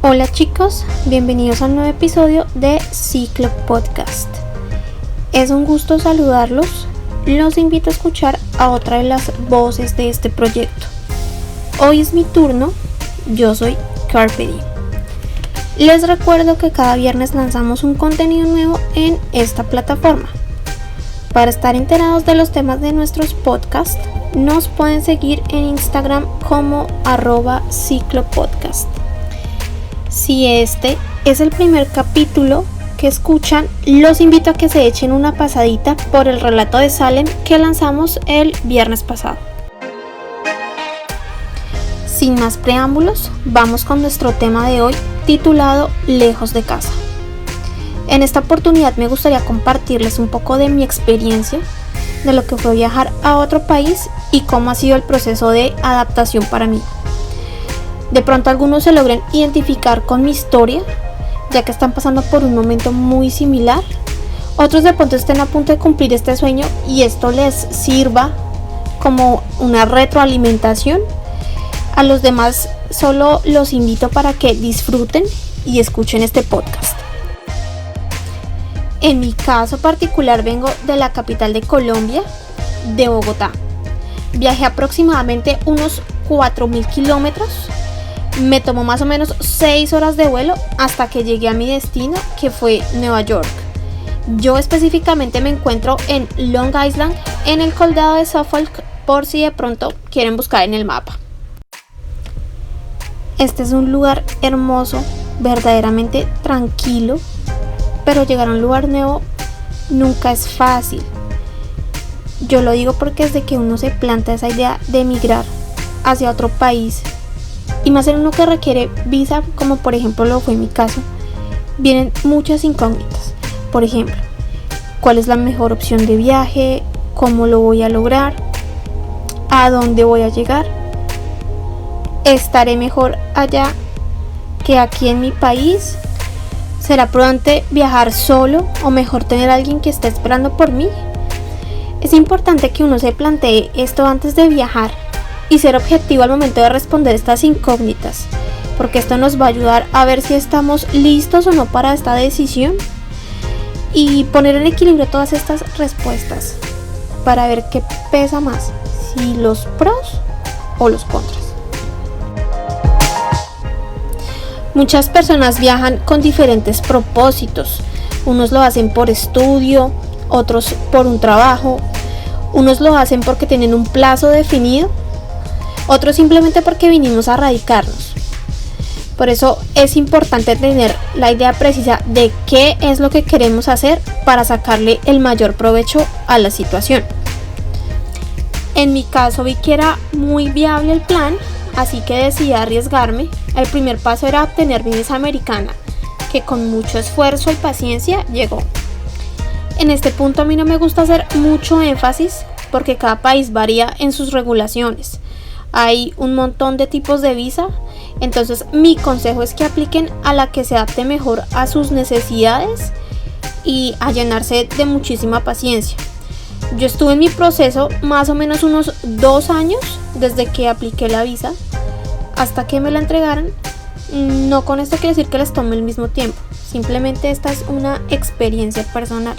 Hola chicos, bienvenidos a un nuevo episodio de Ciclo Podcast. Es un gusto saludarlos, los invito a escuchar a otra de las voces de este proyecto. Hoy es mi turno, yo soy Carpe Diem. Les recuerdo que cada viernes lanzamos un contenido nuevo en esta plataforma. Para estar enterados de los temas de nuestros podcasts, nos pueden seguir en Instagram como @ciclopodcast. Si este es el primer capítulo que escuchan, los invito a que se echen una pasadita por el relato de Salem que lanzamos el viernes pasado. Sin más preámbulos, vamos con nuestro tema de hoy titulado Lejos de casa. En esta oportunidad me gustaría compartirles un poco de mi experiencia, de lo que fue viajar a otro país y cómo ha sido el proceso de adaptación para mí. De pronto algunos se logren identificar con mi historia, ya que están pasando por un momento muy similar. Otros de pronto estén a punto de cumplir este sueño y esto les sirva como una retroalimentación. A los demás solo los invito para que disfruten y escuchen este podcast. En mi caso particular vengo de la capital de Colombia, de Bogotá. Viajé aproximadamente unos 4.000 kilómetros. Me tomó más o menos 6 horas de vuelo hasta que llegué a mi destino, que fue Nueva York. Yo específicamente me encuentro en Long Island, en el condado de Suffolk, por si de pronto quieren buscar en el mapa. Este es un lugar hermoso, verdaderamente tranquilo, pero llegar a un lugar nuevo nunca es fácil. Yo lo digo porque desde que uno se plantea esa idea de emigrar hacia otro país, y más en uno que requiere visa, como por ejemplo lo fue mi caso, vienen muchas incógnitas. Por ejemplo, ¿cuál es la mejor opción de viaje? ¿Cómo lo voy a lograr? ¿A dónde voy a llegar? ¿Estaré mejor allá que aquí en mi país? ¿Será prudente viajar solo o mejor tener a alguien que esté esperando por mí? Es importante que uno se plantee esto antes de viajar y ser objetivo al momento de responder estas incógnitas, porque esto nos va a ayudar a ver si estamos listos o no para esta decisión y poner en equilibrio todas estas respuestas para ver qué pesa más, si los pros o los contras. Muchas personas viajan con diferentes propósitos. Unos lo hacen por estudio, otros por un trabajo, unos lo hacen porque tienen un plazo definido, otros simplemente porque vinimos a radicarnos. Por eso es importante tener la idea precisa de qué es lo que queremos hacer para sacarle el mayor provecho a la situación. En mi caso vi que era muy viable el plan, así que decidí arriesgarme. El primer paso era obtener mi visa americana, que con mucho esfuerzo y paciencia llegó. En este punto a mí no me gusta hacer mucho énfasis porque cada país varía en sus regulaciones. Hay un montón de tipos de visa, entonces mi consejo es que apliquen a la que se adapte mejor a sus necesidades y a llenarse de muchísima paciencia. Yo estuve en mi proceso más o menos unos 2 años desde que apliqué la visa hasta que me la entregaran. No con esto quiero decir que les tome el mismo tiempo, simplemente esta es una experiencia personal.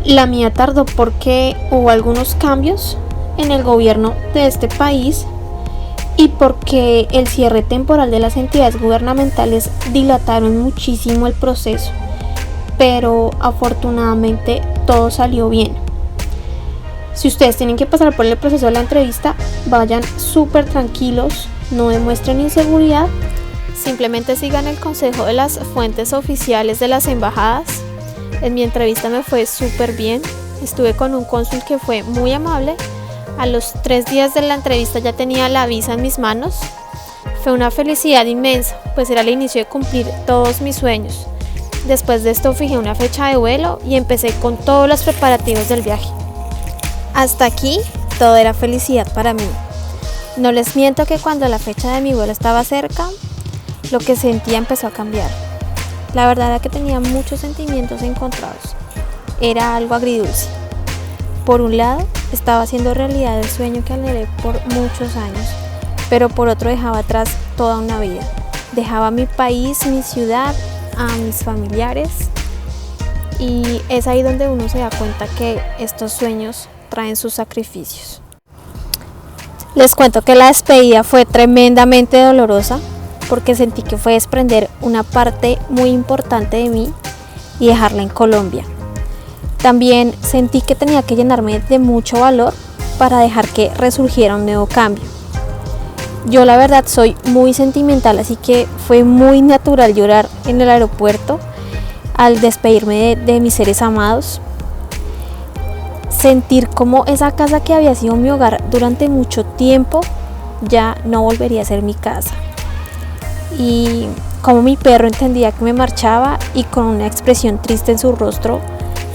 La mía tardó porque hubo algunos cambios en el gobierno de este país y porque el cierre temporal de las entidades gubernamentales dilataron muchísimo el proceso, pero afortunadamente todo salió bien. Si ustedes tienen que pasar por el proceso de la entrevista, vayan súper tranquilos, no demuestren inseguridad, simplemente sigan el consejo de las fuentes oficiales de las embajadas. En mi entrevista me fue súper bien, estuve con un cónsul que fue muy amable. A los 3 días de la entrevista ya tenía la visa en mis manos. Fue una felicidad inmensa, pues era el inicio de cumplir todos mis sueños. Después de esto fijé una fecha de vuelo y empecé con todos los preparativos del viaje. Hasta aquí todo era felicidad para mí. No les miento que cuando la fecha de mi vuelo estaba cerca, lo que sentía empezó a cambiar. La verdad era que tenía muchos sentimientos encontrados. Era algo agridulce. Por un lado, estaba haciendo realidad el sueño que anhelé por muchos años, pero por otro dejaba atrás toda una vida. dejaba mi país, mi ciudad, a mis familiares, y es ahí donde uno se da cuenta que estos sueños traen sus sacrificios. Les cuento que la despedida fue tremendamente dolorosa porque sentí que fue desprender una parte muy importante de mí y dejarla en Colombia. También sentí que tenía que llenarme de mucho valor para dejar que resurgiera un nuevo cambio. Yo la verdad soy muy sentimental, así que fue muy natural llorar en el aeropuerto al despedirme de mis seres amados. Sentir como esa casa que había sido mi hogar durante mucho tiempo ya no volvería a ser mi casa. Y como mi perro entendía que me marchaba y con una expresión triste en su rostro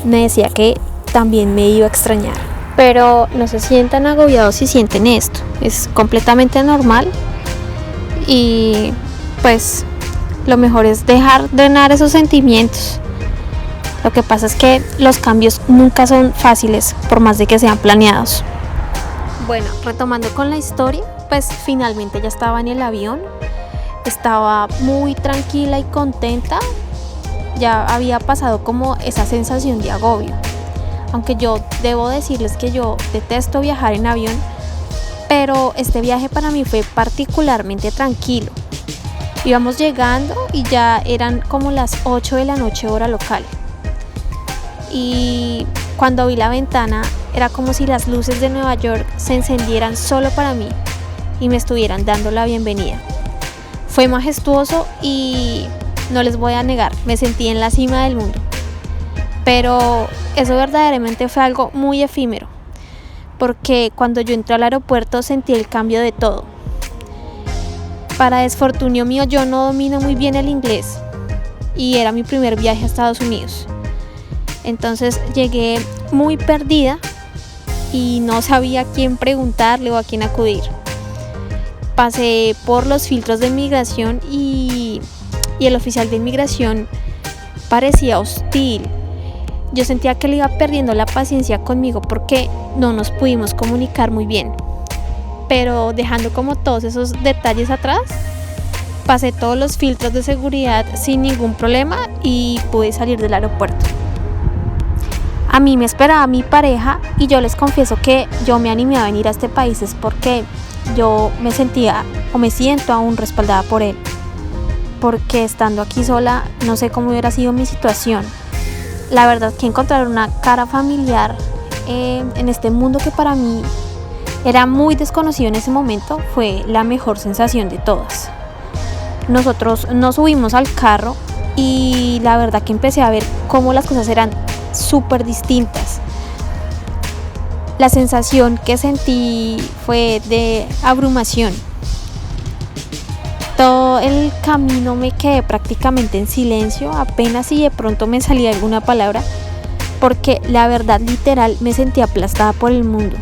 me decía que también me iba a extrañar. Pero no se sientan agobiados si sienten esto, es completamente normal y pues lo mejor es dejar drenar esos sentimientos. Lo que pasa es que los cambios nunca son fáciles, por más de que sean planeados. Bueno, retomando con la historia, pues finalmente ya estaba en el avión. Estaba muy tranquila y contenta. Ya había pasado como esa sensación de agobio. Aunque yo debo decirles que yo detesto viajar en avión, pero este viaje para mí fue particularmente tranquilo. Íbamos llegando y ya eran como las 8 de la noche hora local. Y cuando vi la ventana era como si las luces de Nueva York se encendieran solo para mí y me estuvieran dando la bienvenida. Fue majestuoso y no les voy a negar, me sentí en la cima del mundo. Pero eso verdaderamente fue algo muy efímero, porque cuando yo entré al aeropuerto sentí el cambio de todo. Para desfortunio mío, yo no domino muy bien el inglés y era mi primer viaje a Estados Unidos. Entonces llegué muy perdida y no sabía a quién preguntarle o a quién acudir. Pasé por los filtros de inmigración y el oficial de inmigración parecía hostil. Yo sentía que le iba perdiendo la paciencia conmigo porque no nos pudimos comunicar muy bien. Pero dejando como todos esos detalles atrás, pasé todos los filtros de seguridad sin ningún problema y pude salir del aeropuerto. A mí me esperaba mi pareja y yo les confieso que yo me animé a venir a este país es porque yo me sentía o me siento aún respaldada por él. Porque estando aquí sola no sé cómo hubiera sido mi situación. La verdad que encontrar una cara familiar en este mundo que para mí era muy desconocido en ese momento fue la mejor sensación de todas. Nosotros nos subimos al carro y la verdad que empecé a ver cómo las cosas eran súper distintas. La sensación que sentí fue de abrumación. Todo el camino me quedé prácticamente en silencio, apenas si de pronto me salía alguna palabra, porque la verdad literal me sentí aplastada por el mundo.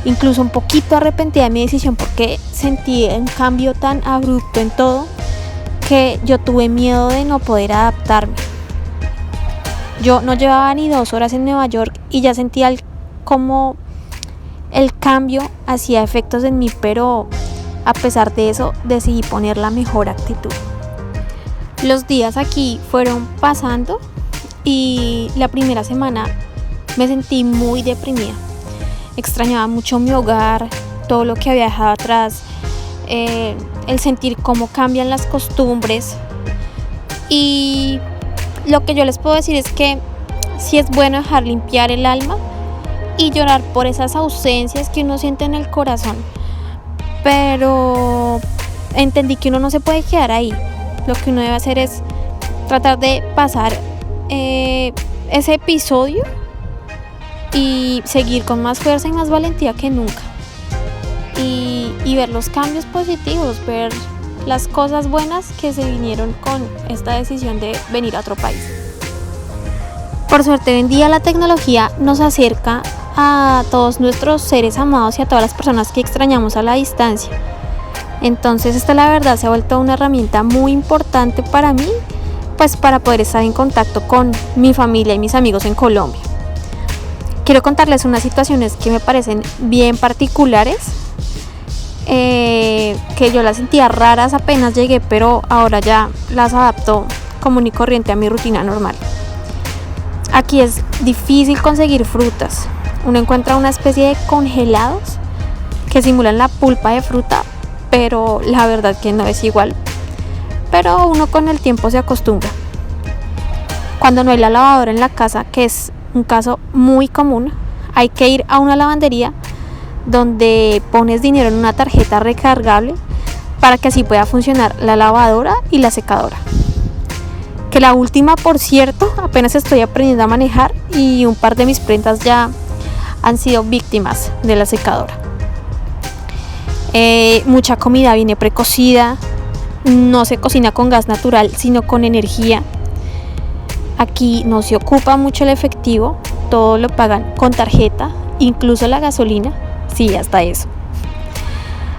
Incluso un poquito arrepentida de mi decisión porque sentí un cambio tan abrupto en todo que yo tuve miedo de no poder adaptarme. Yo no llevaba ni 2 horas en Nueva York y ya sentía como el cambio hacía efectos en mí, pero a pesar de eso decidí poner la mejor actitud. Los días aquí fueron pasando y la primera semana me sentí muy deprimida. Extrañaba mucho mi hogar, todo lo que había dejado atrás, el sentir cómo cambian las costumbres. Y lo que yo les puedo decir es que sí es bueno dejar limpiar el alma y llorar por esas ausencias que uno siente en el corazón. Pero entendí que uno no se puede quedar ahí. Lo que uno debe hacer es tratar de pasar ese episodio y seguir con más fuerza y más valentía que nunca. Y ver los cambios positivos, ver las cosas buenas que se vinieron con esta decisión de venir a otro país. Por suerte, hoy en día la tecnología nos acerca a todos nuestros seres amados y a todas las personas que extrañamos a la distancia. Entonces esta la verdad se ha vuelto una herramienta muy importante para mí, pues para poder estar en contacto con mi familia y mis amigos en Colombia. Quiero contarles unas situaciones que me parecen bien particulares. que yo las sentía raras apenas llegué, pero ahora ya las adapto común y corriente a mi rutina normal. Aquí es difícil conseguir frutas. Uno encuentra una especie de congelados que simulan la pulpa de fruta, pero la verdad que no es igual. Pero uno con el tiempo se acostumbra. Cuando no hay la lavadora en la casa, que es un caso muy común, hay que ir a una lavandería donde pones dinero en una tarjeta recargable para que así pueda funcionar la lavadora y la secadora. Que la última, por cierto, apenas estoy aprendiendo a manejar y un par de mis prendas ya han sido víctimas de la secadora. Mucha comida viene precocida, no se cocina con gas natural sino con energía. Aquí no se ocupa mucho el efectivo, todo lo pagan con tarjeta, incluso la gasolina, sí, hasta eso.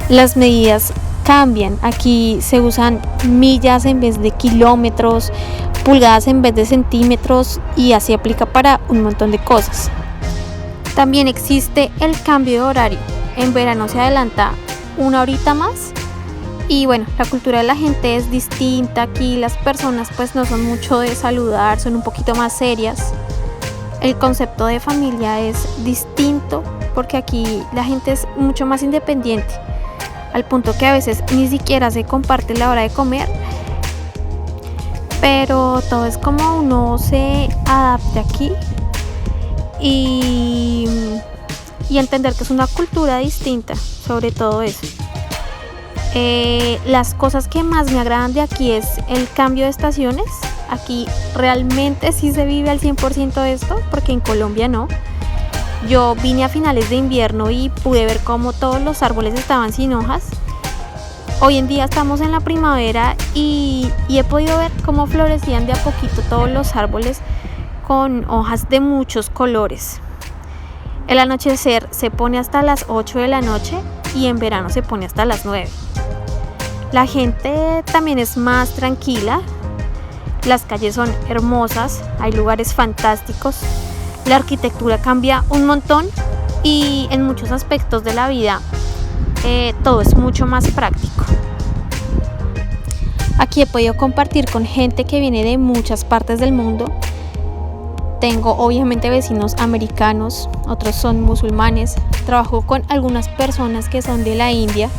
Las medidas cambian, aquí se usan millas en vez de kilómetros, pulgadas en vez de centímetros y así aplica para un montón de cosas. También existe el cambio de horario, en verano se adelanta una horita más y bueno, la cultura de la gente es distinta, aquí las personas pues no son mucho de saludar, son un poquito más serias. El concepto de familia es distinto porque aquí la gente es mucho más independiente, al punto que a veces ni siquiera se comparte la hora de comer, pero todo es como uno se adapte aquí y entender que es una cultura distinta, sobre todo eso. Las cosas que más me agradan de aquí es el cambio de estaciones. Aquí realmente sí se vive al 100% esto, porque en Colombia no. Yo vine a finales de invierno y pude ver cómo todos los árboles estaban sin hojas. Hoy en día estamos en la primavera y he podido ver cómo florecían de a poquito todos los árboles con hojas de muchos colores. El anochecer se pone hasta las 8 de la noche y en verano se pone hasta las 9. La gente también es más tranquila, las calles son hermosas, hay lugares fantásticos, la arquitectura cambia un montón y en muchos aspectos de la vida todo es mucho más práctico. Aquí he podido compartir con gente que viene de muchas partes del mundo. Tengo obviamente vecinos americanos, otros son musulmanes, trabajo con algunas personas que son de la India.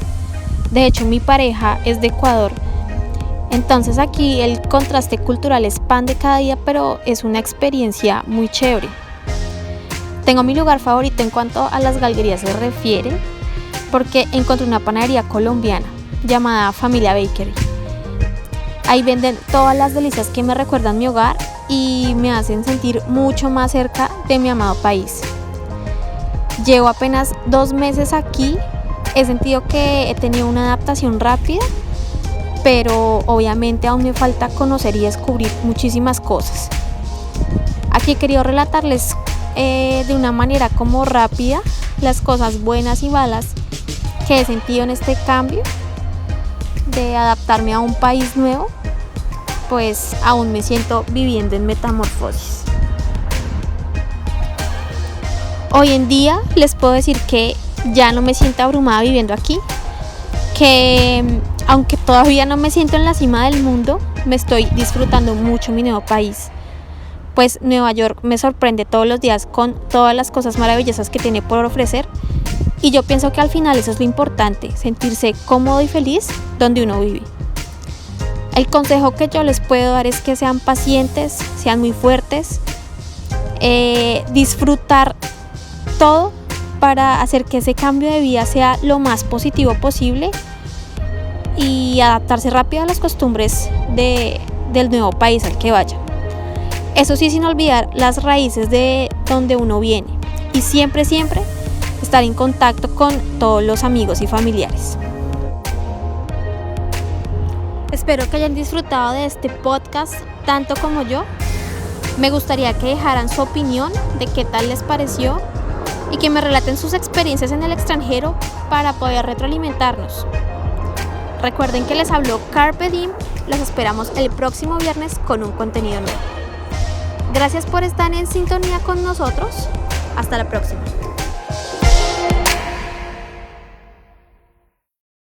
De hecho, mi pareja es de Ecuador. Entonces aquí el contraste cultural es pan de cada día, pero es una experiencia muy chévere. Tengo mi lugar favorito en cuanto a las galguerías se refiere, porque encontré una panadería colombiana llamada Familia Bakery. Ahí venden todas las delicias que me recuerdan mi hogar y me hacen sentir mucho más cerca de mi amado país. Llevo apenas 2 meses aquí, he sentido que he tenido una adaptación rápida, pero obviamente aún me falta conocer y descubrir muchísimas cosas. Aquí he querido relatarles de una manera como rápida las cosas buenas y malas que he sentido en este cambio de adaptarme a un país nuevo, pues aún me siento viviendo en metamorfosis. Hoy en día les puedo decir que ya no me siento abrumada viviendo aquí, que aunque todavía no me siento en la cima del mundo, me estoy disfrutando mucho mi nuevo país. Pues Nueva York me sorprende todos los días con todas las cosas maravillosas que tiene por ofrecer y yo pienso que al final eso es lo importante, sentirse cómodo y feliz donde uno vive. El consejo que yo les puedo dar es que sean pacientes, sean muy fuertes, disfrutar todo para hacer que ese cambio de vida sea lo más positivo posible y adaptarse rápido a las costumbres del nuevo país al que vaya. Eso sí, sin olvidar las raíces de donde uno viene y siempre estar en contacto con todos los amigos y familiares. Espero que hayan disfrutado de este podcast tanto como yo. Me gustaría que dejaran su opinión de qué tal les pareció y que me relaten sus experiencias en el extranjero para poder retroalimentarnos. Recuerden que les habló Carpe Diem. Los esperamos el próximo viernes con un contenido nuevo. Gracias por estar en sintonía con nosotros. Hasta la próxima.